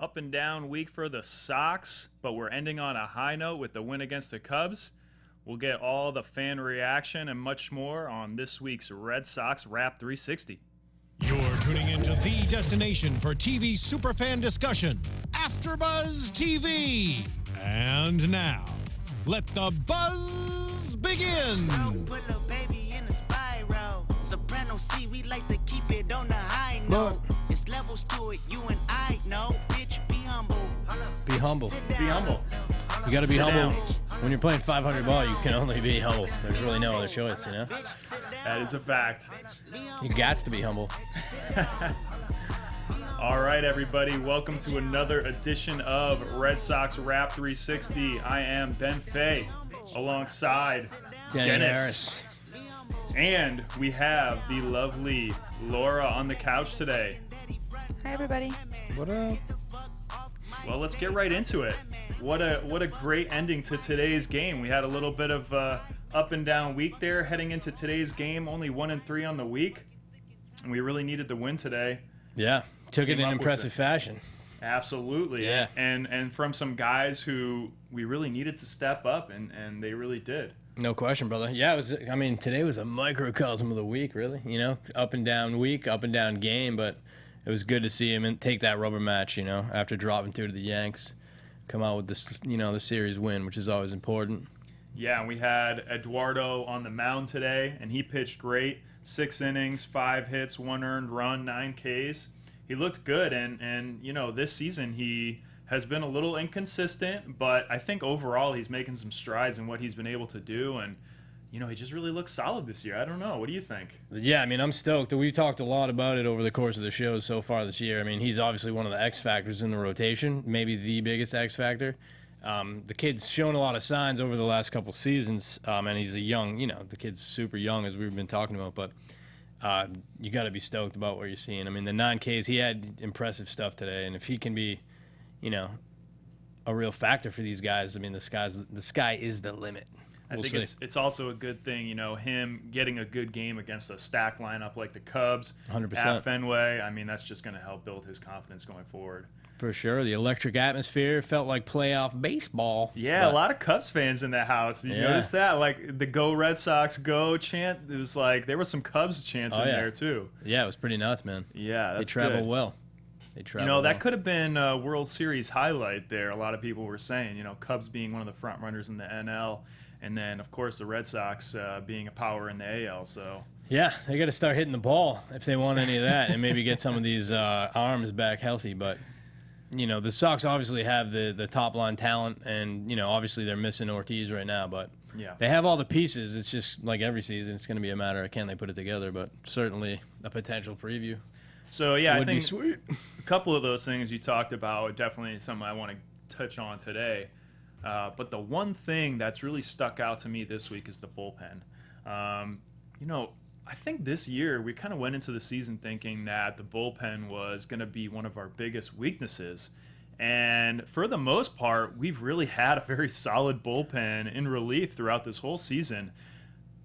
up and down week for the Sox, but we're ending on a high note with the win against the Cubs. We'll get all the fan reaction and much more on this week's Red Sox Wrap 360. You're tuning into the destination for TV superfan discussion, AfterBuzz TV. And now, let the buzz begin. Put a baby in a spiral. Soprano C, we like to keep it on the high note. It's levels to it, you and I know. Bitch, be humble. Be humble. Be humble. You gotta be Sit humble. down. When you're playing 500 ball, you can only be humble. There's really no other choice, you know? That is a fact. You gots to be humble. All right, everybody. Welcome to another edition of Red Sox Wrap 360. I am Ben Fay alongside Dennis. And we have the lovely Laura on the couch today. Hi, everybody. What up? Well, let's get right into it. What a great ending to today's game. We had a little bit of up and down week there heading into today's game. Only 1-3 on the week, and we really needed the win today. Yeah, took it Came in up with impressive it. fashion. Absolutely. Yeah. And from some guys who we really needed to step up, and they really did. No question, brother. Yeah, it was. I mean, today was a microcosm of the week, really. You know, up and down week, up and down game, but it was good to see him and take that rubber match. You know, after dropping 2 to the Yanks, come out with this, you know, the series win, which is always important. Yeah, and we had Eduardo on the mound today, and he pitched great. 6 innings, 5 hits, 1 earned run, 9 Ks. He looked good, and you know, this season he has been a little inconsistent, but I think overall he's making some strides in what he's been able to do, and you know, he just really looks solid this year. I don't know. What do you think? Yeah, I mean, I'm stoked. We've talked a lot about it over the course of the show so far this year. I mean, he's obviously one of the X factors in the rotation, maybe the biggest X factor. The kid's shown a lot of signs over the last couple seasons, and he's a young, you know, the kid's super young, as we've been talking about, but you got to be stoked about what you're seeing. I mean, the 9 Ks, he had impressive stuff today, and if he can be, you know, a real factor for these guys, I mean, the sky is the limit. I think it's also a good thing, you know, him getting a good game against a stacked lineup like the Cubs 100%. at Fenway. I mean, that's just going to help build his confidence going forward. For sure. The electric atmosphere felt like playoff baseball. Yeah, but a lot of Cubs fans in the house. You Yeah. notice that? Like the "Go Red Sox, Go" chant. It was like there were some Cubs chants in yeah. there too. Yeah, it was pretty nuts, man. Yeah, that's They travel good. well. They travel You know, that well. could have been a World Series highlight there. A lot of people were saying, you know, Cubs being one of the front runners in the NL, and then of course the Red Sox being a power in the AL. So Yeah, they got to start hitting the ball if they want any of that, and maybe get some of these arms back healthy. But you know, the Sox obviously have the top line talent, and you know, obviously they're missing Ortiz right now, but yeah. they have all the pieces. It's just like every season, it's going to be a matter of can they put it together. But certainly a potential preview. So yeah, I Would be think sweet. a couple of those things you talked about are definitely something I want to touch on today. But the one thing that's really stuck out to me this week is the bullpen. You know, I think this year we kind of went into the season thinking that the bullpen was going to be one of our biggest weaknesses. And for the most part, we've really had a very solid bullpen in relief throughout this whole season.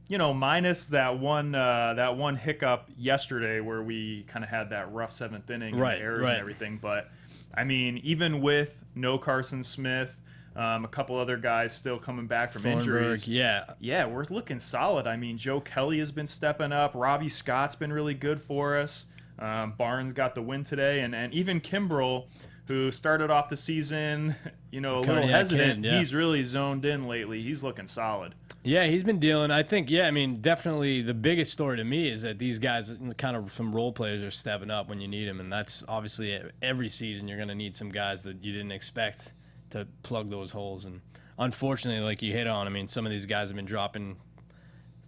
You know, minus that one hiccup yesterday where we kind of had that rough 7th inning and Right, the errors right. and everything. But, I mean, even with no Carson Smith, a couple other guys still coming back from injuries. Yeah. We're looking solid. I mean, Joe Kelly has been stepping up. Robbie Scott's been really good for us. Barnes got the win today. And even Kimbrel, who started off the season, you know, a little hesitant, he's really zoned in lately. He's looking solid. Yeah, he's been dealing. I think, I mean, definitely the biggest story to me is that these guys, kind of some role players, are stepping up when you need them. And that's obviously every season you're going to need some guys that you didn't expect to plug those holes. And unfortunately, like you hit on, I mean, some of these guys have been dropping.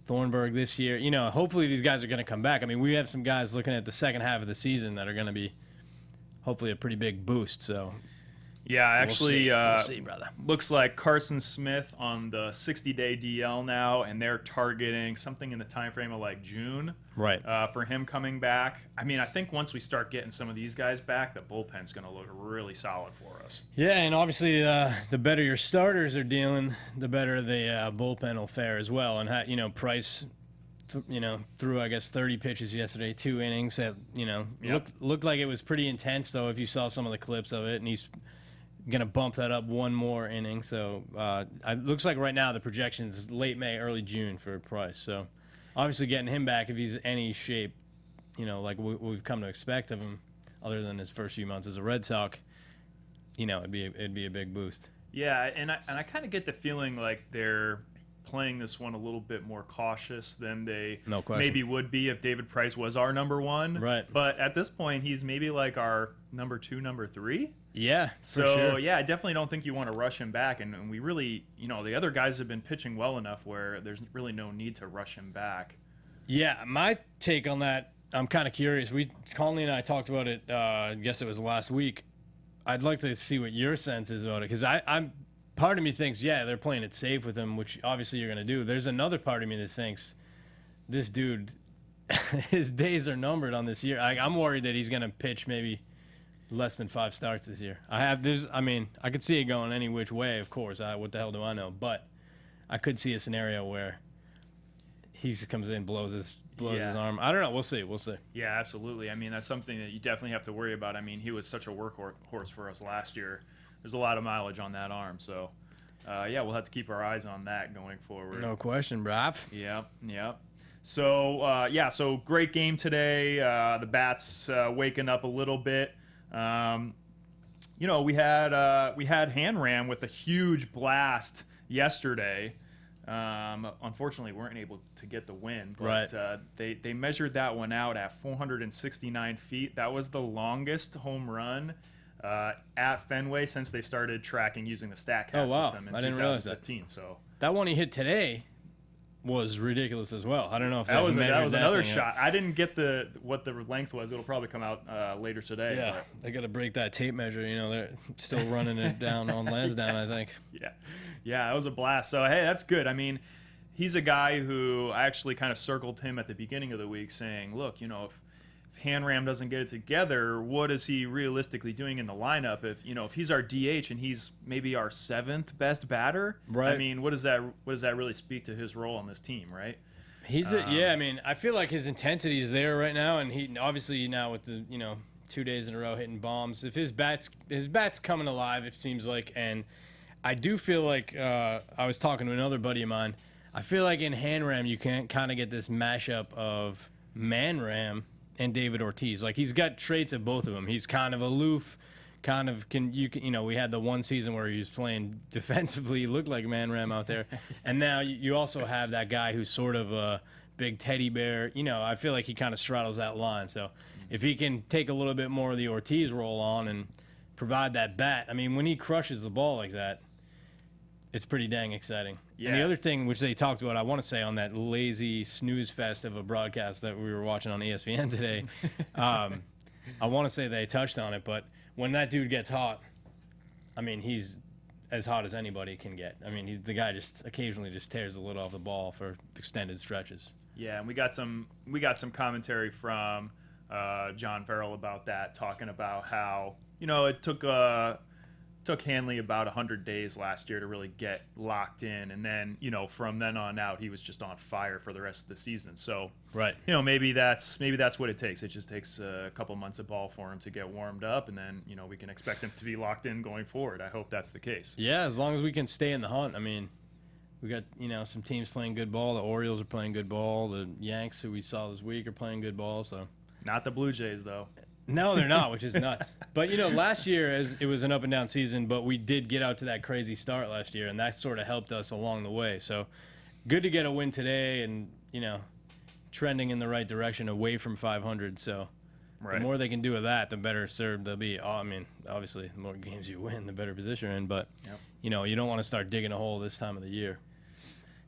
Thornburg this year. You know, hopefully these guys are going to come back. I mean, we have some guys looking at the second half of the season that are going to be hopefully a pretty big boost. So Yeah, actually, we'll see, brother. Looks like Carson Smith on the 60-day DL now, and they're targeting something in the time frame of like June, Right. For him coming back. I mean, I think once we start getting some of these guys back, the bullpen's going to look really solid for us. Yeah, and obviously the better your starters are dealing, the better the bullpen will fare as well. And you know, Price threw, I guess, 30 pitches yesterday, 2 innings. That, Yep. looked like it was pretty intense, though, if you saw some of the clips of it. And he's going to bump that up one more inning. So it looks like right now the projection is late May, early June for Price. So obviously getting him back, if he's any shape, like we've come to expect of him, other than his first few months as a Red Sox, it'd be a big boost. Yeah, and I kind of get the feeling like they're playing this one a little bit more cautious than they maybe would be if David Price was our number 1. Right. But at this point, he's maybe like our number 2, number 3. Yeah, So, for sure. yeah, I definitely don't think you want to rush him back. And we really, the other guys have been pitching well enough where there's really no need to rush him back. Yeah, my take on that, I'm kind of curious. Conley and I talked about it, I guess it was last week. I'd like to see what your sense is about it, because I'm part of me thinks, yeah, they're playing it safe with him, which obviously you're going to do. There's another part of me that thinks this dude, his days are numbered on this year. I'm worried that he's going to pitch maybe less than 5 starts this year. I could see it going any which way, of course. What the hell do I know? But I could see a scenario where he comes in, blows his arm. I don't know. We'll see. Yeah, absolutely. I mean, that's something that you definitely have to worry about. I mean, he was such a workhorse for us last year. There's a lot of mileage on that arm. So, we'll have to keep our eyes on that going forward. No question, bruv. Yep. So, so great game today. The Bats waking up a little bit. We had Hanram with a huge blast yesterday. Unfortunately, weren't able to get the win, but right. They measured that one out at 469 feet. That was the longest home run at Fenway since they started tracking using the StatCast system in 2015. So that one he hit today was ridiculous as well. I don't know if that was another thing shot. I didn't get what the length was. It'll probably come out later today. Yeah, but. They got to break that tape measure. They're still running it down on Lansdowne, I think. Yeah, that was a blast. So, hey, that's good. I mean, he's a guy who I actually kind of circled him at the beginning of the week saying, look, if Hanram doesn't get it together, what is he realistically doing in the lineup? If he's our DH and he's maybe our 7th best batter, right? I mean, what does that really speak to his role on this team, right? I feel like his intensity is there right now, and he obviously now with the 2 days in a row hitting bombs. If his bat's coming alive, it seems like, and I do feel like I was talking to another buddy of mine. I feel like in Hanram you can kind of get this mashup of Manram and David Ortiz. Like, he's got traits of both of them. He's kind of aloof, we had the one season where he was playing defensively, he looked like Manram out there. And now you also have that guy who's sort of a big teddy bear. I feel like he kind of straddles that line. So if he can take a little bit more of the Ortiz role on and provide that bat, I mean, when he crushes the ball like that, it's pretty dang exciting. Yeah. And the other thing which they talked about, I want to say, on that lazy snooze fest of a broadcast that we were watching on ESPN today, I want to say they touched on it, but when that dude gets hot, I mean, he's as hot as anybody can get. I mean, the guy just occasionally just tears the lid off the ball for extended stretches. Yeah, and we got some commentary from John Farrell about that, talking about how it took Hanley about 100 days last year to really get locked in, and then from then on out he was just on fire for the rest of the season. So right, maybe that's what it takes. It just takes a couple months of ball for him to get warmed up, and then we can expect him to be locked in going forward. I hope that's the case. Yeah, as long as we can stay in the hunt. I mean, we got some teams playing good ball. The Orioles are playing good ball. The Yanks, who we saw this week, are playing good ball. So not the Blue Jays though. No, they're not, which is nuts. But, last year it was an up-and-down season, but we did get out to that crazy start last year, and that sort of helped us along the way. So good to get a win today and, trending in the right direction away from 500. So the more they can do with that, the better served they'll be. I mean, obviously, the more games you win, the better position you're in. But, you don't want to start digging a hole this time of the year.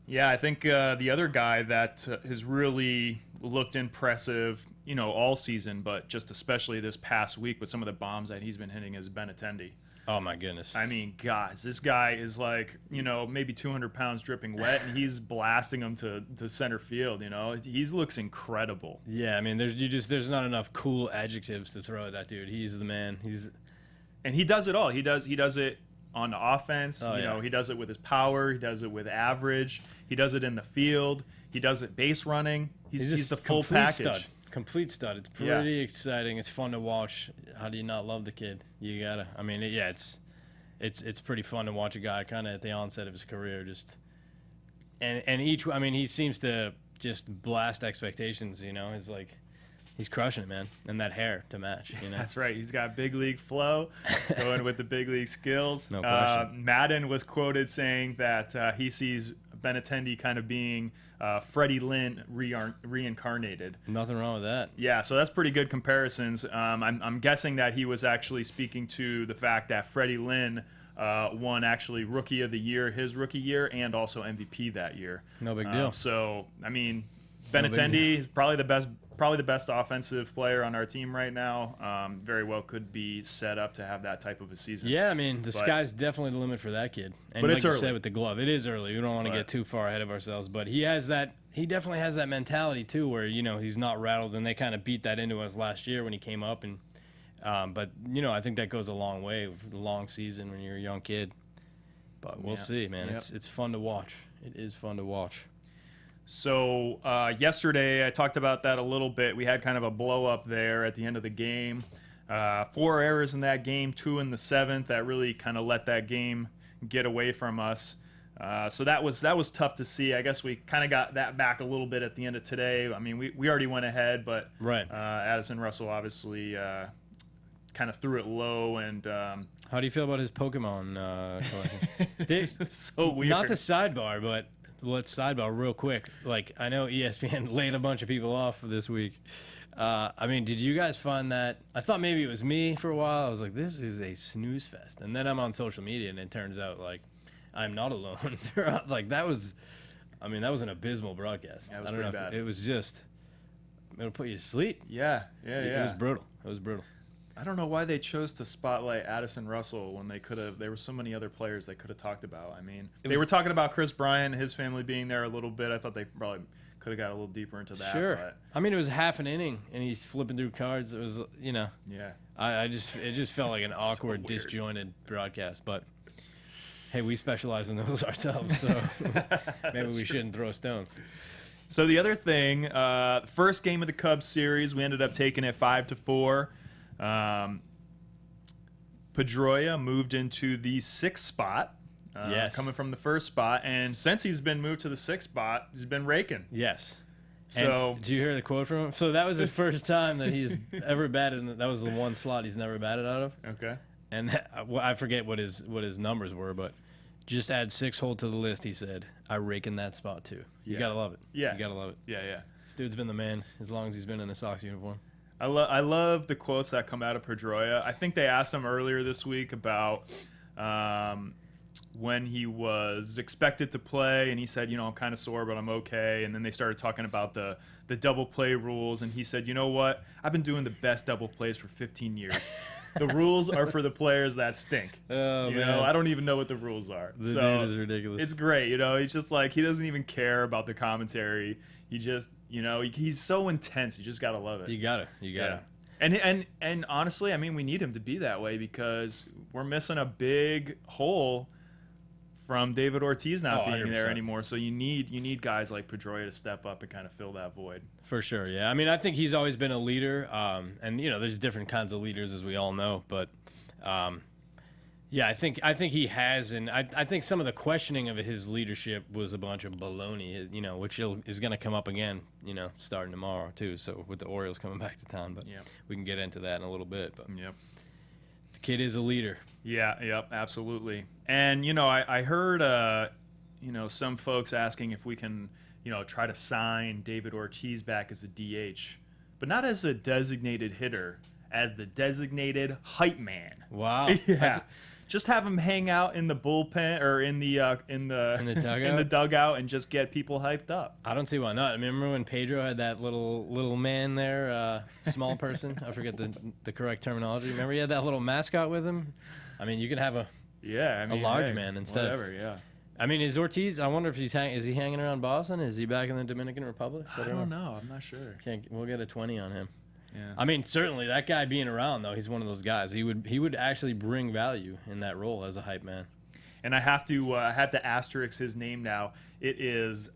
Yeah, I think the other guy that has really looked impressive, all season, but just especially this past week with some of the bombs that he's been hitting is Benintendi. Oh, my goodness. I mean, guys, this guy is like, maybe 200 pounds dripping wet, and he's blasting them to center field, He looks incredible. Yeah, I mean, there's not enough cool adjectives to throw at that dude. He's the man. And he does it all. He does it on the offense. Oh, you know, yeah. he does it with his power. He does it with average. He does it in the field. He does it base running. He's just the full complete package. Stud. Complete stud. It's pretty exciting. It's fun to watch. How do you not love the kid? You gotta. I mean, it's pretty fun to watch a guy kind of at the onset of his career just and each. I mean, he seems to just blast expectations. You know, it's like he's crushing it, man, and that hair to match. You know, That's right. He's got big league flow, going with the big league skills. No question. Madden was quoted saying that he sees Benintendi kind of being Freddie Lynn reincarnated. Nothing wrong with that. Yeah, so that's pretty good comparisons. I'm guessing that he was actually speaking to the fact that Freddie Lynn won actually Rookie of the Year his rookie year and also MVP that year. No big deal. So I mean, No big Benintendi is probably the best offensive player on our team right now. Very well could be set up to have that type of a season. Yeah, I mean, the sky's definitely the limit for that kid. And But like it's you early. said with the glove, it is early. We don't want to get too far ahead of ourselves, but he definitely has that mentality too, where you know he's not rattled, and they kind of beat that into us last year when he came up, and but you know I think that goes a long way with a long season when you're a young kid. But we'll see, man. Yep. It's fun to watch. It is fun to watch. So yesterday I talked about that a little bit. We had kind of a blow up there at the end of the game. 4 errors in that game, 2 in the 7th. That really kind of let that game get away from us. So that was tough to see. I guess we kind of got that back a little bit at the end of today. I mean, we already went ahead, but Right. Addison Russell obviously kind of threw it low. And How do you feel about his Pokemon collection? so weird. Not the sidebar, but let's sidebar real quick. Like, I know ESPN laid a bunch of people off for this week. I mean, did you guys find that? I thought maybe it was me for a while. I was like, this is a snooze fest. And then I'm on social media, and it turns out, like, I'm not alone. Like, that was an abysmal broadcast. Yeah, it was I don't know pretty if bad. it was just, it'll put you to sleep. yeah. It was brutal. It was brutal. I don't know why they chose to spotlight Addison Russell when they could have. There were so many other players they could have talked about. I mean, they were talking about Chris Bryant, his family being there a little bit. I thought they probably could have got a little deeper into that. Sure. But I mean, it was half an inning, and he's flipping through cards. It was, you know. yeah. it just felt like an awkward, weird. disjointed broadcast. But hey, we specialize in those ourselves, so maybe we shouldn't throw stones. So the other thing, first game of the Cubs series, we ended up taking it 5-4. Pedroia moved into the 6th spot. Yes. Coming from the 1st spot, and since he's been moved to the 6th spot, he's been raking. Yes. So And did you hear the quote from him? So that was the first time that he's ever batted. That was the one slot he's never batted out of. okay. And I forget what his numbers were, but just add 6 hole to the list. He said, "I rake in that spot too." You Yeah. gotta love it. Yeah. You gotta love it. Yeah. This dude's been the man as long as he's been in the Sox uniform. I love the quotes that come out of Pedroia. I think they asked him earlier this week about when he was expected to play, and he said, I'm kind of sore, but I'm okay. And then they started talking about the double play rules, and he said, you know what? I've been doing the best double plays for 15 years. The rules are for the players that stink. Oh, you man. know, I don't even know what the rules are. The So dude is ridiculous. It's great. He's just like, he doesn't even care about the commentary. He just, he's so intense. You just got to love it. You gotta. Yeah. And honestly, I mean, we need him to be that way because we're missing a big hole from David Ortiz not being there 100%. anymore. So you need guys like Pedroia to step up and kind of fill that void. For sure, yeah. I mean, I think he's always been a leader, and there's different kinds of leaders, as we all know. But yeah, I think he has, and I think some of the questioning of his leadership was a bunch of baloney, which is going to come up again, starting tomorrow too. So with the Orioles coming back to town, but we can get into that in a little bit. But Yep. the kid is a leader. Yeah, yep, absolutely. And I heard some folks asking if we can try to sign David Ortiz back as a DH, but not as a designated hitter, as the designated hype man. Wow. Yeah. Just have him hang out in the bullpen or in the dugout? in the dugout and just get people hyped up. I don't see why not. I mean, remember when Pedro had that little man there, small person? I forget the correct terminology. Remember he had that little mascot with him? I mean, you can have a large man instead. Whatever, yeah. I mean, is Ortiz? I wonder if is he hanging around Boston? Is he back in the Dominican Republic? I don't know. I'm not sure. We'll get a 20 on him. Yeah. I mean, certainly that guy being around though, he's one of those guys. He would actually bring value in that role as a hype man. And I have to asterisk his name now. It is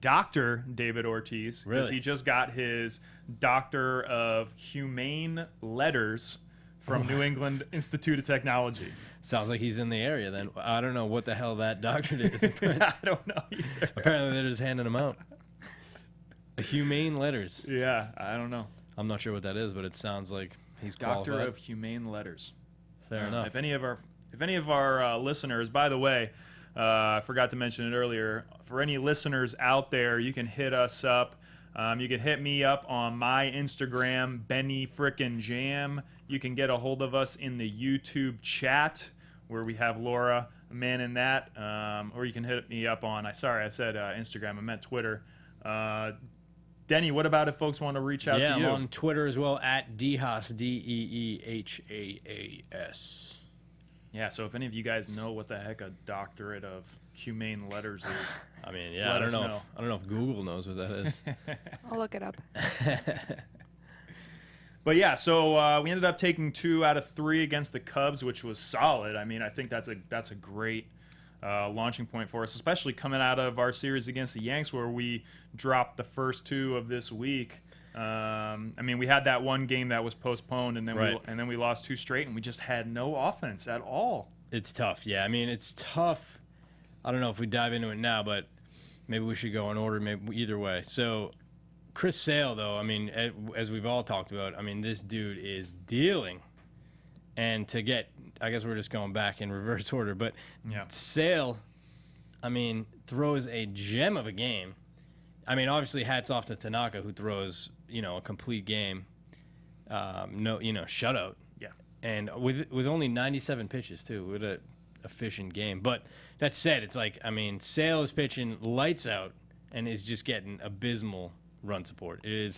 Dr. David Ortiz. Because Really? he just got his Doctor of Humane Letters from New England Institute of Technology. Sounds like he's in the area then. I don't know what the hell that doctorate is. I don't know either. Apparently they're just handing them out. Humane letters. Yeah, I don't know. I'm not sure what that is, but it sounds like he's Doctor qualified. of Humane Letters. Fair enough. If any of our listeners, by the way, I forgot to mention it earlier. For any listeners out there, you can hit us up. You can hit me up on my Instagram, Benny Frickin' Jam. You can get a hold of us in the YouTube chat where we have Laura manning that. Or you can hit me up on, I said Instagram, I meant Twitter. Denny, what about if folks want to reach out to you? Yeah, I'm on Twitter as well, at Deehaas, Deehaas. Yeah, so if any of you guys know what the heck a doctorate of humane letters is, I mean, yeah, Let I us don't know. know if Google knows what that is. I'll look it up. But yeah, so we ended up taking 2 out of 3 against the Cubs, which was solid. I mean, I think that's a great launching point for us, especially coming out of our series against the Yanks, where we dropped the first 2 of this week. I mean, we had that one game that was postponed, and then Right. we lost 2 straight, and we just had no offense at all. It's tough. Yeah, I mean, it's tough. I don't know if we dive into it now, but maybe we should go in order, maybe either way. So Chris Sale, though, I mean, as we've all talked about, I mean, this dude is dealing. And to get, I guess we're just going back in reverse order, but Yeah. Sale, I mean, throws a gem of a game. I mean, obviously, hats off to Tanaka, who throws, a complete game, shutout. Yeah. And with only 97 pitches, too, with a efficient game. But that said, it's like, I mean, Sale is pitching lights out and is just getting abysmal run support. It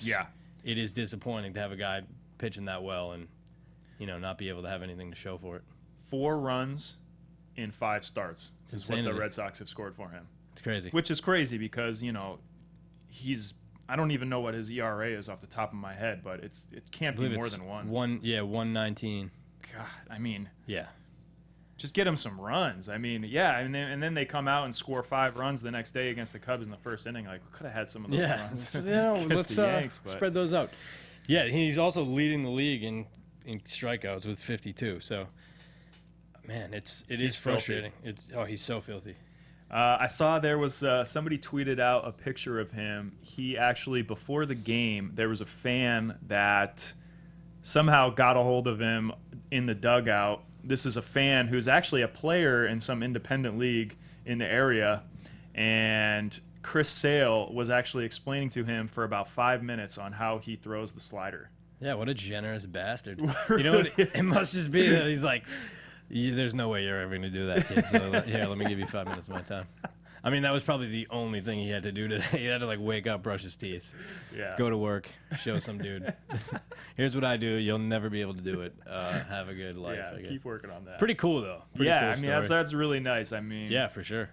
is disappointing to have a guy pitching that well and, not be able to have anything to show for it. 4 runs in 5 starts is what the insanity. Red Sox have scored for him. It's crazy. Which is crazy because, I don't even know what his ERA is off the top of my head, but it can't be more than 1. 119. God, I mean, Yeah. just get him some runs. I mean, yeah, and then they come out and score 5 runs the next day against the Cubs in the first inning. Like, we could have had some of those runs. against let's the Yanks, but spread those out. Yeah, he's also leading the league in strikeouts with 52. So, man, it is He's frustrating. He's so filthy. I saw there was somebody tweeted out a picture of him. He actually, before the game, there was a fan that somehow got a hold of him in the dugout. This is a fan who's actually a player in some independent league in the area, and Chris Sale was actually explaining to him for about 5 minutes on how he throws the slider. Yeah, what a generous bastard. You know what? It must just be that he's like, there's no way you're ever going to do that, kid. So here, let me give you 5 minutes of my time. I mean, that was probably the only thing he had to do today. He had to, wake up, brush his teeth, go to work, show some dude. Here's what I do. You'll never be able to do it. Have a good life, I guess. Keep working on that. Pretty cool, though. Pretty yeah, cool I mean, story. that's really nice. I mean, Yeah, for sure.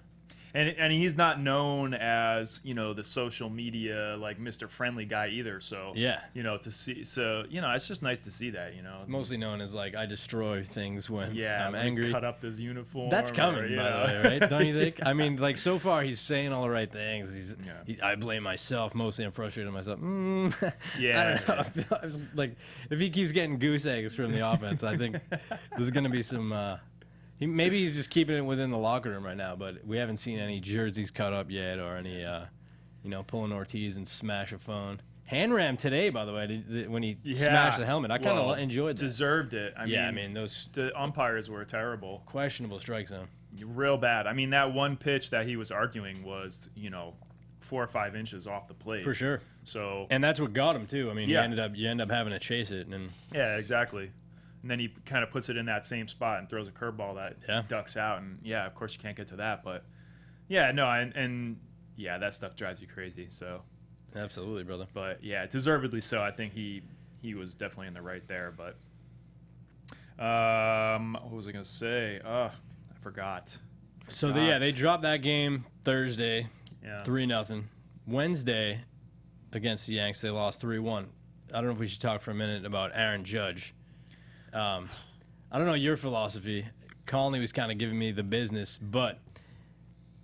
And he's not known as, the social media, Mr. Friendly guy either. So, Yeah. to see. So, it's just nice to see that, It's mostly known as, I destroy things when I'm when he angry. cut up his uniform. That's coming, or, by the way, right? Don't you think? I mean, so far he's saying all the right things. I blame myself. Mostly I'm frustrated with myself. Yeah. I don't know. If he keeps getting goose eggs from the offense, I think there's going to be some... maybe he's just keeping it within the locker room right now, but we haven't seen any jerseys cut up yet or any, pulling Ortiz and smash a phone. Hand ram today, by the way, when he smashed the helmet. I kind of enjoyed that. Deserved it. I mean, those the umpires were terrible. questionable strike zone. Real bad. I mean, that one pitch that he was arguing was, 4 or 5 inches off the plate. For sure. So. And that's what got him, too. I mean, Yeah. you end up having to chase it. And Yeah, exactly. And then he kind of puts it in that same spot and throws a curveball that ducks out. And, yeah, of course you can't get to that. But, yeah, no, and that stuff drives you crazy. So, Absolutely, brother. but, yeah, deservedly so. I think he was definitely in the right there. But, what was I going to say? I forgot. So, they dropped that game Thursday, Yeah. 3-0. Wednesday, against the Yanks, they lost 3-1. I don't know if we should talk for a minute about Aaron Judge. I don't know your philosophy. Conley was kind of giving me the business, but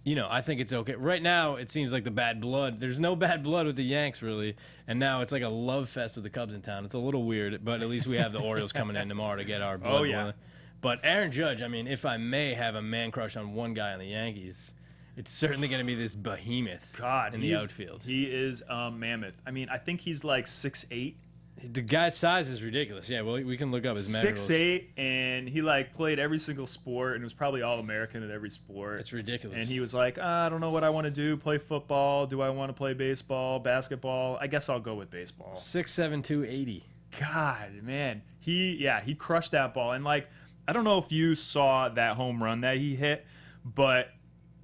I think it's okay. Right now, it seems like the bad blood. There's no bad blood with the Yanks, really, and now it's like a love fest with the Cubs in town. It's a little weird, but at least we have the Orioles coming in tomorrow to get our blood boiling. But Aaron Judge, I mean, if I may have a man crush on one guy on the Yankees, it's certainly going to be this behemoth in the outfield. He is a mammoth. I mean, I think he's like 6'8". The guy's size is ridiculous. Yeah, well, we can look up his measurables. 6'8", and he played every single sport and was probably All-American at every sport. It's ridiculous. And he was like, I don't know what I want to do. Play football? Do I want to play baseball? Basketball? I guess I'll go with baseball. 6'7", 280. God, man, he crushed that ball. And I don't know if you saw that home run that he hit, but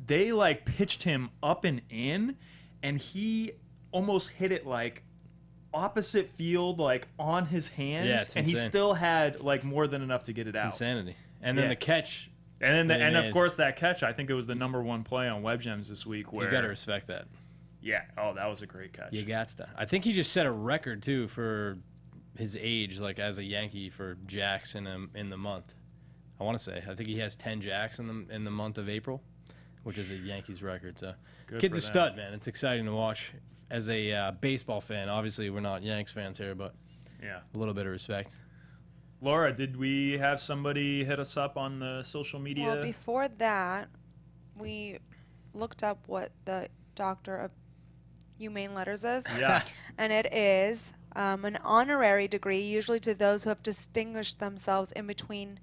they pitched him up and in, and he almost hit it opposite field, on his hands, and insane. he still had more than enough to get it out. Insanity. And then the catch, and of course that catch. I think it was the #1 play on Web Gems this week. Where you gotta respect that. Yeah. Oh, that was a great catch. You got to. I think he just set a record too for his age, as a Yankee for jacks in the month. I want to say. I think he has 10 jacks in the month of April, which is a Yankees record. So, kid's a stud, man. It's exciting to watch. As a baseball fan, obviously we're not Yanks fans here, but a little bit of respect. Laura, did we have somebody hit us up on the social media? Well, before that, we looked up what the Doctor of Humane Letters is. Yeah. And it is an honorary degree, usually to those who have distinguished themselves in between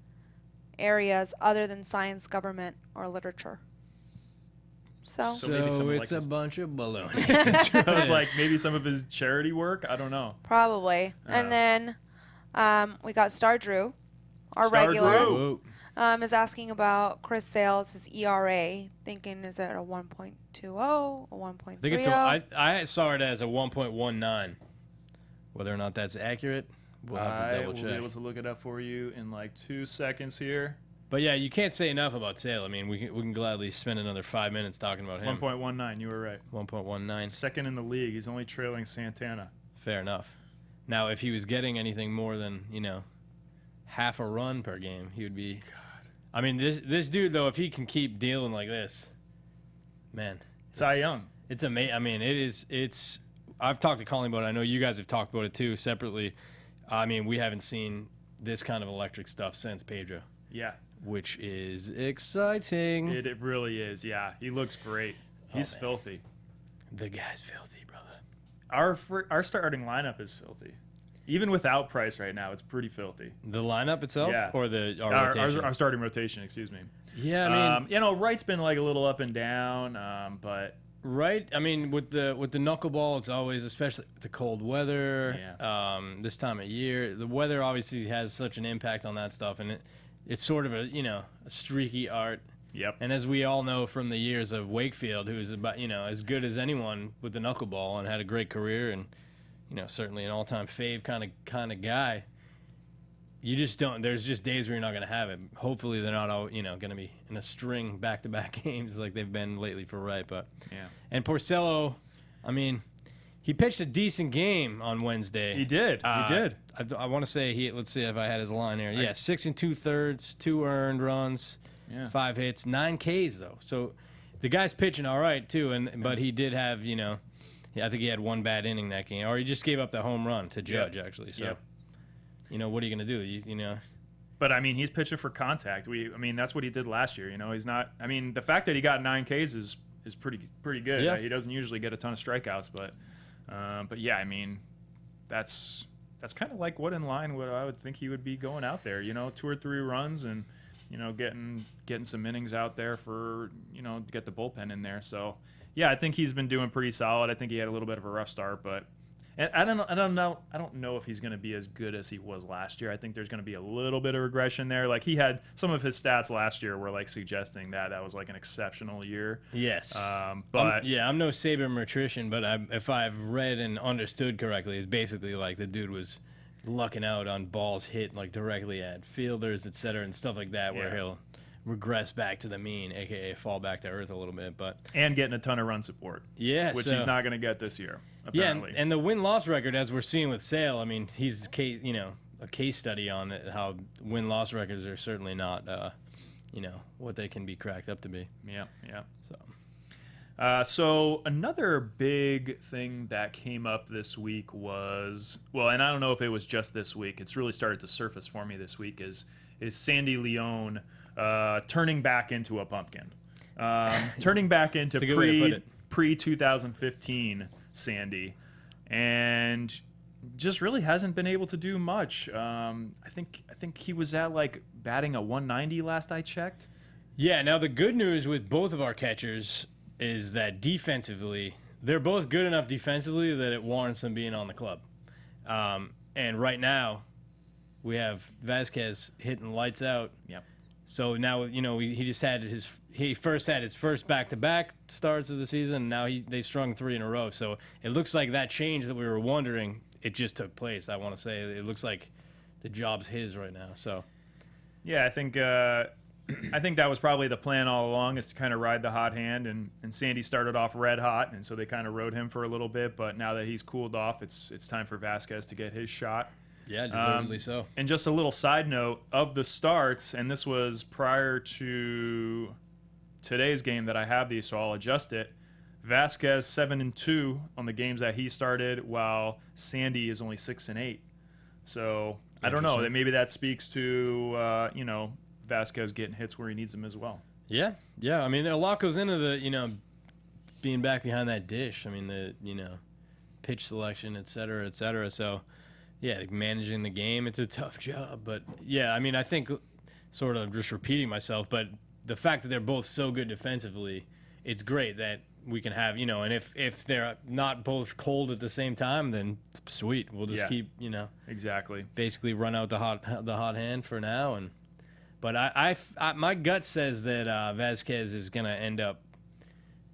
areas other than science, government, or literature. So maybe it's a bunch of baloney. So it's maybe some of his charity work. I don't know. Probably. And then we got Star Drew, our Star regular, Drew. is asking about Chris Sale's, his ERA, thinking is it a 1.20, a 1.30? I think I saw it as a 1.19. Whether or not that's accurate, we'll have to double check. We'll be able to look it up for you in 2 seconds here. But yeah, you can't say enough about Sale. I mean, we can gladly spend another 5 minutes talking about him. 1.19, you were right. 1.19. Second in the league. He's only trailing Santana. Fair enough. Now, if he was getting anything more than, half a run per game, he would be. God. I mean, this dude, though, if he can keep dealing like this, man. Cy Young. It's amazing. I mean, it's. I've talked to Conley about it. I know you guys have talked about it, too, separately. I mean, we haven't seen this kind of electric stuff since Pedro. Yeah. Which is exciting. It really is, yeah. He looks great. He's filthy. The guy's filthy, brother. Our starting lineup is filthy. Even without Price right now, it's pretty filthy. The lineup itself? Yeah. Or our rotation? Our starting rotation, excuse me. Yeah, I mean... Wright's been a little up and down, but... Right? I mean, with the knuckleball, it's always, especially the cold weather, this time of year, the weather obviously has such an impact on that stuff, and it's sort of a streaky art. Yep. And as we all know from the years of Wakefield, who's about as good as anyone with the knuckleball and had a great career and certainly an all-time fave kind of guy. You just don't. There's just days where you're not going to have it. Hopefully they're not all going to be in a string back-to-back games like they've been lately for Wright. But and Porcello, I mean, he pitched a decent game on Wednesday. He did. He did. I want to say let's see if I had his line here. Yeah, 6 2/3, 2 earned runs, 5 hits, 9 Ks though. So the guy's pitching all right too, but he did have I think he had one bad inning that game, or he just gave up the home run to Judge actually. So what are you gonna do? You But I mean, he's pitching for contact. That's what he did last year. He's not. I mean, the fact that he got 9 Ks is pretty good. Yeah. He doesn't usually get a ton of strikeouts, but yeah, I mean, that's kind of what I would think he would be going out there. 2 or 3 runs and getting some innings out there for to get the bullpen in there. So yeah, I think he's been doing pretty solid. I think he had a little bit of a rough start, but. And I don't know if he's going to be as good as he was last year. I think there's going to be a little bit of regression there. He had some of his stats last year were suggesting that was an exceptional year. Yes. But I'm no sabermetrician, but if I've read and understood correctly, it's basically the dude was lucking out on balls hit directly at fielders, etc., and stuff like that, where he'll regress back to the mean, aka fall back to earth a little bit. But And getting a ton of run support. yeah, Which so, he's not going to get this year, yeah, apparently. and the win-loss record, as we're seeing with Sale, I mean, he's a case study on it, how win-loss records are certainly not what they can be cracked up to be. Yeah. So So another big thing that came up this week was, well, and I don't know if it was just this week, it's really started to surface for me this week, is Sandy Leone turning back into a pumpkin. Turning back into That's a good way to put it. pre-2015 Sandy. And just really hasn't been able to do much. I think he was at like batting a 190 last I checked. yeah, now the good news with both of our catchers is that defensively, they're both good enough defensively that it warrants them being on the club. And right now, we have Vasquez hitting lights out. Yep. So now, he just had he first had his first back-to-back starts of the season, and now they strung 3 in a row. So it looks like that change that we were wondering, it just took place. I want to say it looks like the job's his right now. So Yeah, I think that was probably the plan all along, is to kind of ride the hot hand, and Sandy started off red hot, and so they kind of rode him for a little bit. But now that he's cooled off, it's time for Vasquez to get his shot. yeah, deservedly so. And just a little side note of the starts, and this was prior to today's game that I have these, so I'll adjust it. Vasquez 7-2 on the games that he started, while Sandy is only 6-8. So I don't know. Interesting. Maybe that speaks to Vasquez getting hits where he needs them as well. Yeah. I mean, a lot goes into the being back behind that dish. I mean, the pitch selection, et cetera, et cetera. So yeah, like managing the game, it's a tough job. But yeah, I mean, I think sort of just repeating myself, but the fact that they're both so good defensively, it's great that we can have, and if they're not both cold at the same time, then sweet. We'll just keep, Exactly. basically run out the hot hand for now. But I my gut says that Vasquez is going to end up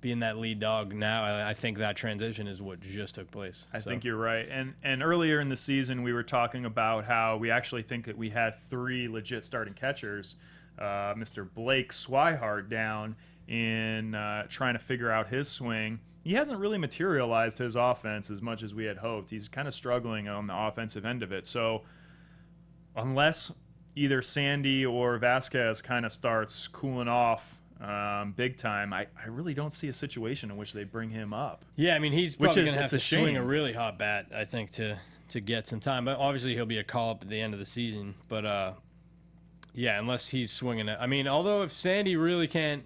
being that lead dog now. I think that transition is what just took place. I think you're right. And earlier in the season, we were talking about how we actually think that we had 3 legit starting catchers. Mr. Blake Swihart down in trying to figure out his swing. He hasn't really materialized his offense as much as we had hoped. He's kind of struggling on the offensive end of it. So unless either Sandy or Vasquez kind of starts cooling off big time, I really don't see a situation in which they bring him up. Yeah, I mean, he's probably going to have it's a to swing a shame. really hot bat, I think, to get some time. But obviously he'll be a call-up at the end of the season. But, yeah, unless he's swinging it. I mean, although if Sandy really can't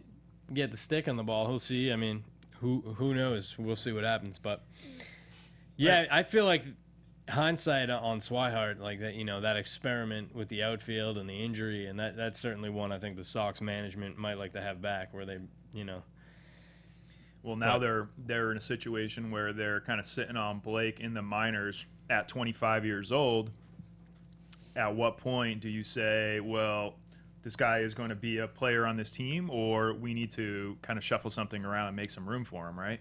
get the stick on the ball, he'll see. I mean, who knows? We'll see what happens. But, yeah, I feel like hindsight on Swihart, like that, that experiment with the outfield and the injury, and that's certainly one I think the Sox management might like to have back, where they, Well, now they're in a situation where they're kind of sitting on Blake in the minors at 25 years old. At what point do you say, well, this guy is going to be a player on this team, or we need to kind of shuffle something around and make some room for him, right?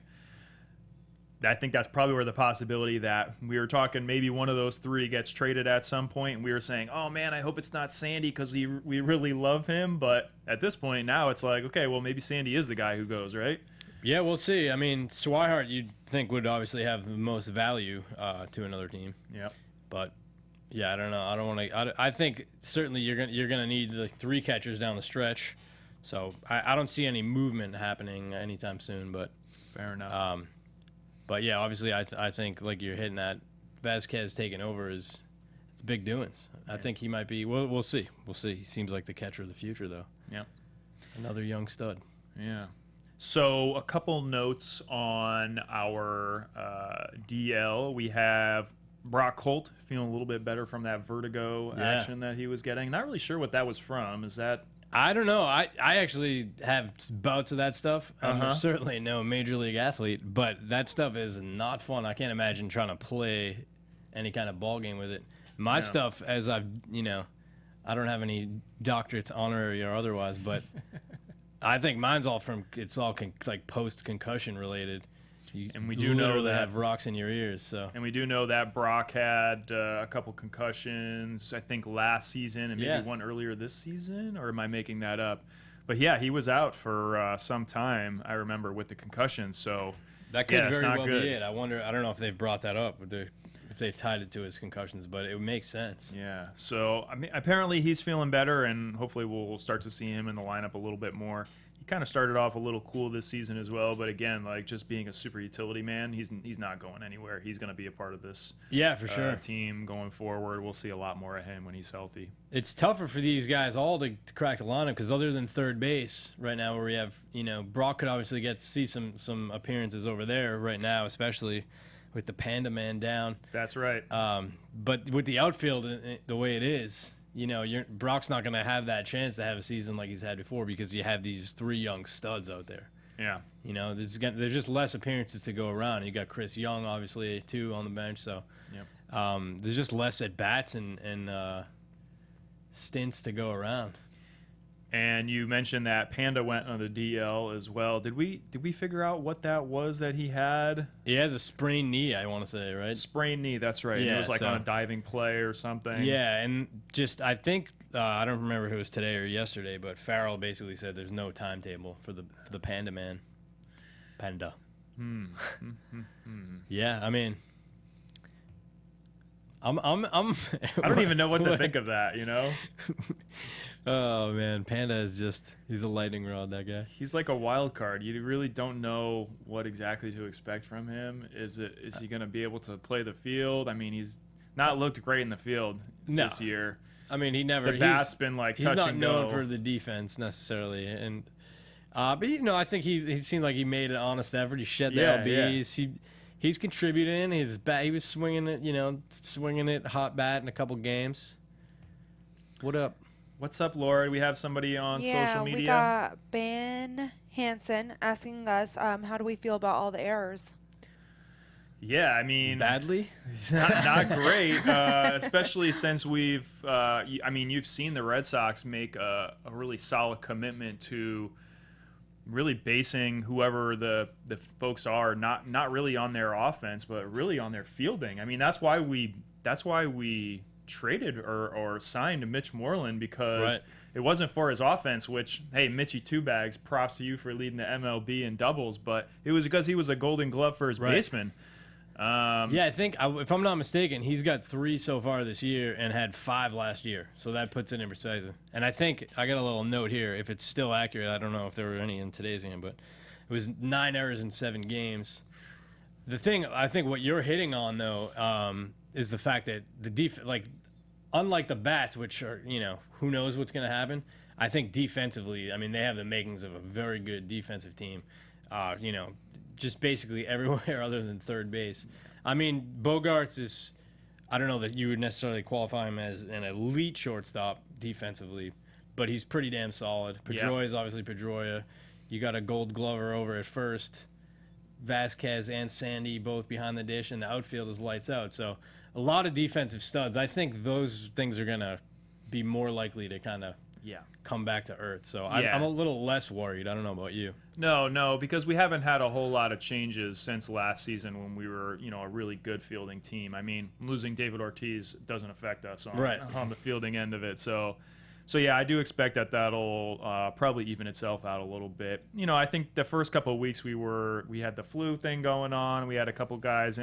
I think that's probably where the possibility that we were talking maybe one of those 3 gets traded at some point, and we were saying, oh, man, I hope it's not Sandy because we really love him. But at this point now it's like, okay, well, maybe Sandy is the guy who goes, right? Yeah, we'll see. I mean, Swihart you'd think would obviously have the most value to another team. Yeah. But yeah, I don't know. I don't want to. I think certainly you're gonna need like 3 catchers down the stretch. So I don't see any movement happening anytime soon. But Fair enough. But yeah, obviously I think like you're hitting that Vasquez taking over it's big doings. I think he might be. We'll see. We'll see. He seems like the catcher of the future though. Yeah. Another young stud. Yeah. So a couple notes on our DL. We have Brock Holt feeling a little bit better from that vertigo action that he was getting. Not really sure what that was from. Is that... I don't know. I actually have bouts of that stuff. I'm certainly no major league athlete, but that stuff is not fun. I can't imagine trying to play any kind of ball game with it. My stuff, as I've, I don't have any doctorates, honorary or otherwise, but I think mine's all like post-concussion related. And we do know that have rocks in your ears. So, and we do know that Brock had a couple concussions, I think last season, and maybe one earlier this season, or am I making that up? But yeah, he was out for some time, I remember, with the concussion. So That could it's very not well good. be it. I don't know if they've brought that up, if they've tied it to his concussions, but it makes sense. Yeah. So I mean, apparently he's feeling better, and hopefully we'll start to see him in the lineup a little bit more. He kind of started off a little cool this season as well, but again, like just being a super utility man, he's not going anywhere. He's going to be a part of this Yeah, for sure. team going forward. We'll see a lot more of him when he's healthy. It's tougher for these guys all to crack the lineup because other than third base right now, where we have Brock could obviously get to see some appearances over there right now, especially with the Panda Man down. That's right. But with the outfield the way it is, Brock's not going to have that chance to have a season like he's had before because you have these 3 young studs out there. Yeah. There's just less appearances to go around. You got Chris Young, obviously, too, on the bench. So there's just less at bats and stints to go around. And you mentioned that Panda went on the DL as well. Did we figure out what that was that he had? He has a sprained knee, I want to say, right? Sprained knee, that's right. Yeah, it was like so- on a diving play or something. Yeah, and just I think I don't remember if it was today or yesterday, but Farrell basically said there's no timetable for the Panda Man. Panda. Yeah, I mean, I'm I don't even know what to think of that, Oh man, Panda is he's a lightning rod, that guy. He's like a wild card. You really don't know what exactly to expect from him. Is he going to be able to play the field? I mean, he's not looked great in the field this year. I mean, The bat's been like he's touch not and known go. for the defense necessarily, and but I think he seemed like he made an honest effort. He shed the lbs. He's contributing. His bat, he was swinging it hot bat in a couple games. What up? What's up, Laura? We have somebody on social media. We got Ben Hansen asking us, how do we feel about all the errors? Yeah, I mean, Badly? not great, especially since you've seen the Red Sox make a really solid commitment to really basing whoever the folks are not really on their offense, but really on their fielding. I mean, that's why we traded or signed Mitch Moreland, because it wasn't for his offense, which, hey, Mitchie Two Bags, props to you for leading the MLB in doubles, but it was because he was a Golden Glove for his baseman. Yeah, I think, if I'm not mistaken, he's got 3 so far this year and had 5 last year. So that puts it in perspective. And I think, I got a little note here, if it's still accurate, I don't know if there were any in today's game, but it was 9 errors in 7 games. The thing, I think what you're hitting on, though, is the fact that the defense, like, unlike the bats, which are, who knows what's going to happen, I think defensively, I mean, they have the makings of a very good defensive team. Just basically everywhere other than third base. I mean, Bogarts is, I don't know that you would necessarily qualify him as an elite shortstop defensively, but he's pretty damn solid. Pedroia is obviously Pedroia. You got a Gold Glover over at first. Vasquez and Sandy both behind the dish, and the outfield is lights out. So a lot of defensive studs. I think those things are going to be more likely to kind of come back to earth. So I'm a little less worried. I don't know about you. No, because we haven't had a whole lot of changes since last season when we were, a really good fielding team. I mean, losing David Ortiz doesn't affect us on the fielding end of it. So yeah, I do expect that'll probably even itself out a little bit. I think the first couple of weeks we had the flu thing going on. We had a couple guys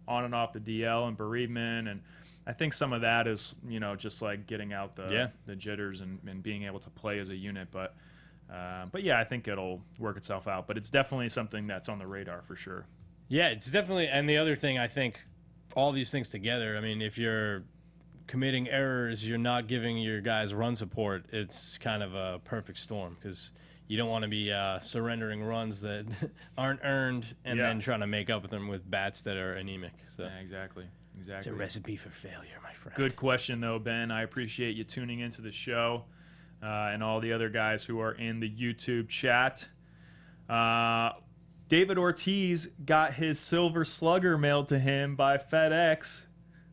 on and off the DL and bereavement, and I think some of that is, just like getting out the jitters and being able to play as a unit. But yeah, I think it'll work itself out. But it's definitely something that's on the radar for sure. Yeah, it's definitely. And the other thing, I think, all these things together, I mean, if you're committing errors, you're not giving your guys run support, it's kind of a perfect storm, because you don't want to be surrendering runs that aren't earned and then trying to make up with them with bats that are anemic. So Yeah, exactly. it's a recipe for failure, my friend. Good question, though, Ben. I appreciate you tuning into the show and all the other guys who are in the YouTube chat. David Ortiz got his Silver Slugger mailed to him by FedEx.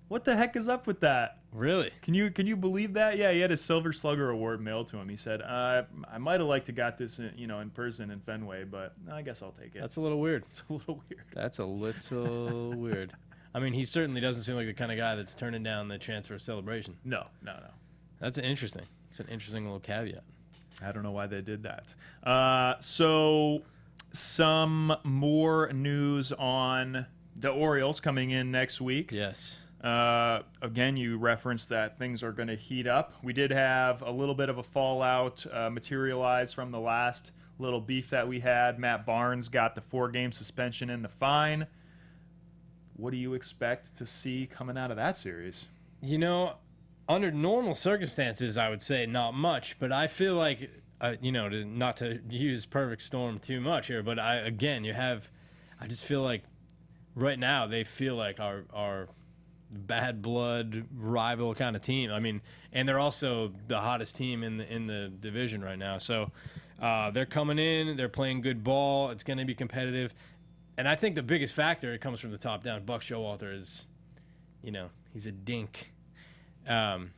What the heck is up with that? Really? Can you believe that? Yeah, he had a Silver Slugger award mailed to him. He said, I might have liked to got this in person in Fenway, but I guess I'll take it. That's a little weird. It's a little weird. That's a little weird. I mean, he certainly doesn't seem like the kind of guy that's turning down the chance for a celebration. No. That's interesting. It's an interesting little caveat. I don't know why they did that. So some more news on the Orioles coming in next week. Yes. Again, you referenced that things are going to heat up. We did have a little bit of a fallout materialize from the last little beef that we had. Matt Barnes got the 4-game suspension and the fine. What do you expect to see coming out of that series? You know, under normal circumstances, I would say not much, but I feel like, not to use perfect storm too much here, but I just feel like right now they feel like our bad blood rival kind of team. I mean, and they're also the hottest team in the division right now. So they're coming in, they're playing good ball. It's going to be competitive. And I think the biggest factor, it comes from the top down. Buck Showalter is, he's a dink. That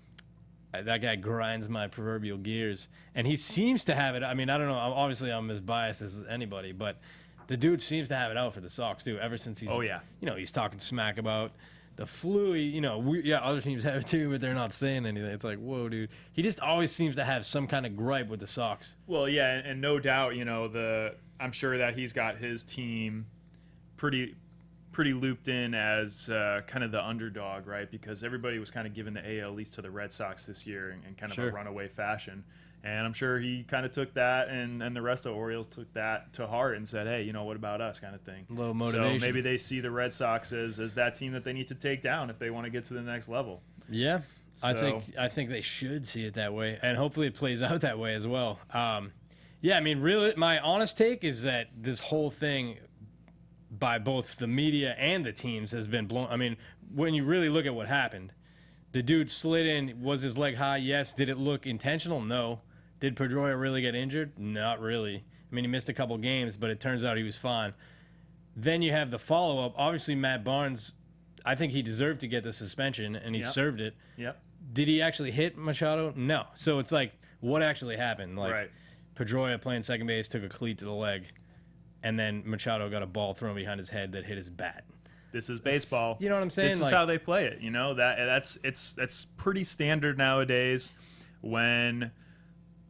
guy grinds my proverbial gears. And he seems to have it. I mean, I don't know. Obviously, I'm as biased as anybody, but the dude seems to have it out for the Sox, too, ever since he's, he's talking smack about the flu. Other teams have it, too, but they're not saying anything. It's like, whoa, dude. He just always seems to have some kind of gripe with the Sox. Well, yeah, and no doubt, I'm sure that he's got his team pretty looped in as kind of the underdog, right? Because everybody was kind of giving the AL East to the Red Sox this year in kind of a runaway fashion. And I'm sure he kind of took that, and the rest of the Orioles took that to heart and said, hey, what about us, kind of thing. A little motivation. So maybe they see the Red Sox as that team that they need to take down if they want to get to the next level. Yeah, so. I think they should see it that way, and hopefully it plays out that way as well. Really, my honest take is that this whole thing by both the media and the teams has been blown. I mean, when you really look at what happened, the dude slid in. Was his leg high? Yes. Did it look intentional? No. Did Pedroia really get injured? Not really. I mean, he missed a couple games, but it turns out he was fine. Then you have the follow-up. Obviously, Matt Barnes, I think he deserved to get the suspension, and he served it. Yep. Did he actually hit Machado? No. So it's like, what actually happened? Like, Pedroia playing second base took a cleat to the leg, and then Machado got a ball thrown behind his head that hit his bat. This is baseball. You know what I'm saying? This is how they play it. That's pretty standard nowadays when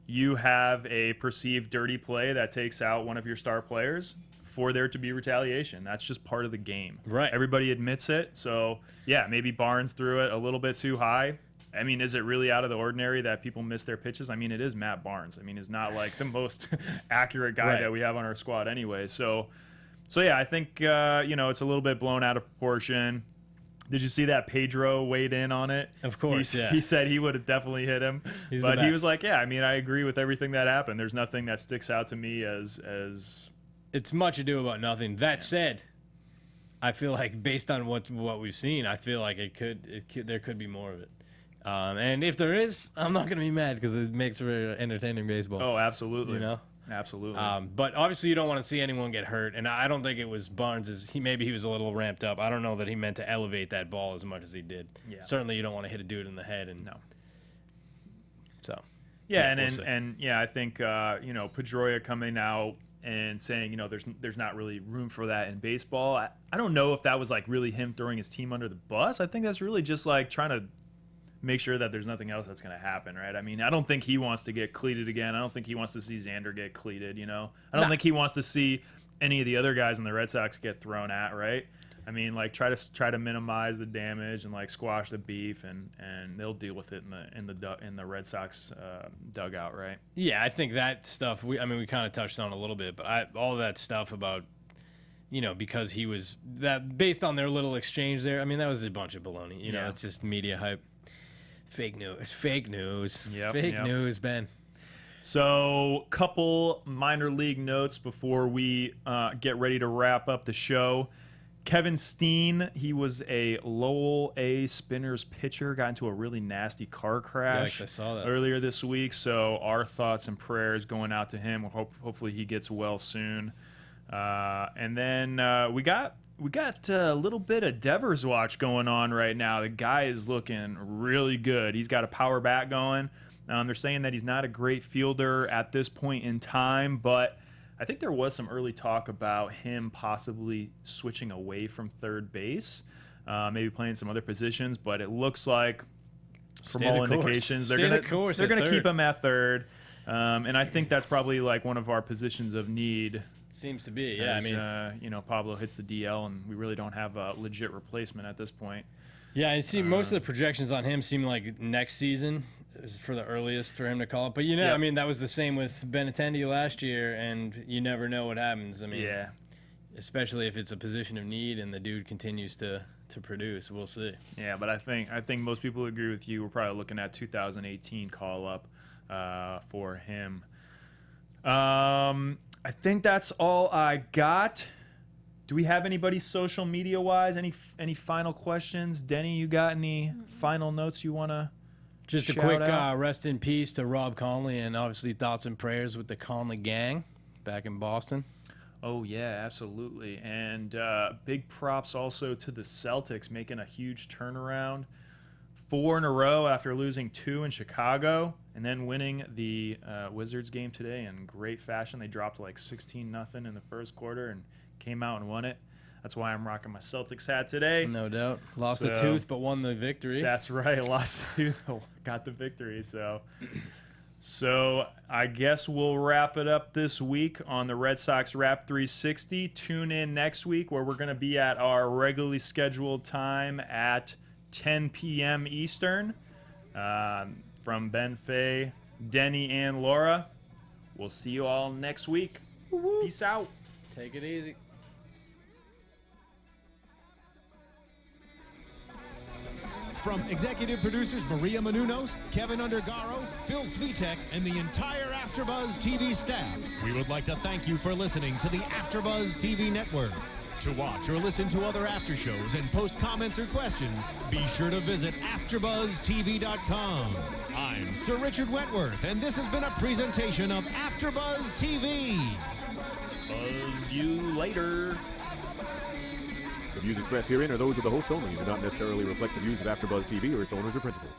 you have a perceived dirty play that takes out one of your star players for there to be retaliation. That's just part of the game. Right. Everybody admits it. So, yeah, maybe Barnes threw it a little bit too high. I mean, is it really out of the ordinary that people miss their pitches? I mean, it is Matt Barnes. I mean, he's not like the most accurate guy that we have on our squad anyway. So yeah, I think, it's a little bit blown out of proportion. Did you see that Pedro weighed in on it? Of course, He said he would have definitely hit him. But he was like, yeah, I mean, I agree with everything that happened. There's nothing that sticks out to me as It's much ado about nothing. That said, I feel like based on what we've seen, I feel like there could be more of it. And if there is, I'm not going to be mad because it makes for entertaining baseball. Oh, absolutely. Absolutely. But obviously you don't want to see anyone get hurt, and I don't think it was Barnes. Maybe he was a little ramped up. I don't know that he meant to elevate that ball as much as he did. Yeah. Certainly you don't want to hit a dude in the head. And no. So. Yeah, I think Pedroia coming out and saying there's not really room for that in baseball. I don't know if that was like really him throwing his team under the bus. I think that's really just like trying to make sure that there's nothing else that's going to happen, right? I mean, I don't think he wants to get cleated again. I don't think he wants to see Xander get cleated, I don't think he wants to see any of the other guys in the Red Sox get thrown at, right? I mean, like try to minimize the damage and like squash the beef, and they'll deal with it in the Red Sox dugout, right? Yeah, I think that stuff. We kind of touched on a little bit, but all that stuff about because he was that based on their little exchange there. I mean, that was a bunch of baloney. It's just media hype. Fake news. Yep, Fake news, Ben. So, couple minor league notes before we get ready to wrap up the show. Kevin Steen, he was a Lowell A Spinners pitcher, got into a really nasty car crash I saw that earlier this week. So, our thoughts and prayers going out to him. Hopefully, he gets well soon. And then we got a little bit of Devers watch going on right now. The guy is looking really good. He's got a power bat going. They're saying that he's not a great fielder at this point in time, but I think there was some early talk about him possibly switching away from third base, maybe playing some other positions, but it looks like from all indications they're going to keep him at third. And I think that's probably like one of our positions of need. Seems to be, yeah. As, Pablo hits the DL, and we really don't have a legit replacement at this point. Yeah, I see most of the projections on him seem like next season is for the earliest for him to call it. But, that was the same with Benintendi last year, and you never know what happens. Yeah. Especially if it's a position of need and the dude continues to produce. We'll see. Yeah, but I think most people agree with you. We're probably looking at 2018 call-up for him. I think that's all I got. Do we have anybody social media-wise? Any final questions? Denny, you got any final notes you want to Just a quick rest in peace to Rob Conley, and obviously thoughts and prayers with the Conley gang back in Boston. Oh, yeah, absolutely. And big props also to the Celtics making a huge turnaround. 4 in a row after losing 2 in Chicago, and then winning the Wizards game today in great fashion. They dropped like 16-0 in the first quarter and came out and won it. That's why I'm rocking my Celtics hat today. No doubt. Lost a tooth, but won the victory. That's right. Lost a tooth, got the victory. So I guess we'll wrap it up this week on the Red Sox Wrap 360. Tune in next week where we're going to be at our regularly scheduled time at 10 p.m. Eastern. From Ben, Faye, Denny, and Laura. We'll see you all next week. Peace out. Take it easy. From executive producers Maria Menounos, Kevin Undergaro, Phil Svitek, and the entire AfterBuzz TV staff, we would like to thank you for listening to the AfterBuzz TV network. To watch or listen to other after shows and post comments or questions, be sure to visit AfterBuzzTV.com. I'm Sir Richard Wentworth, and this has been a presentation of AfterBuzz TV. Buzz you later. The views expressed herein are those of the hosts only and do not necessarily reflect the views of AfterBuzz TV or its owners or principals.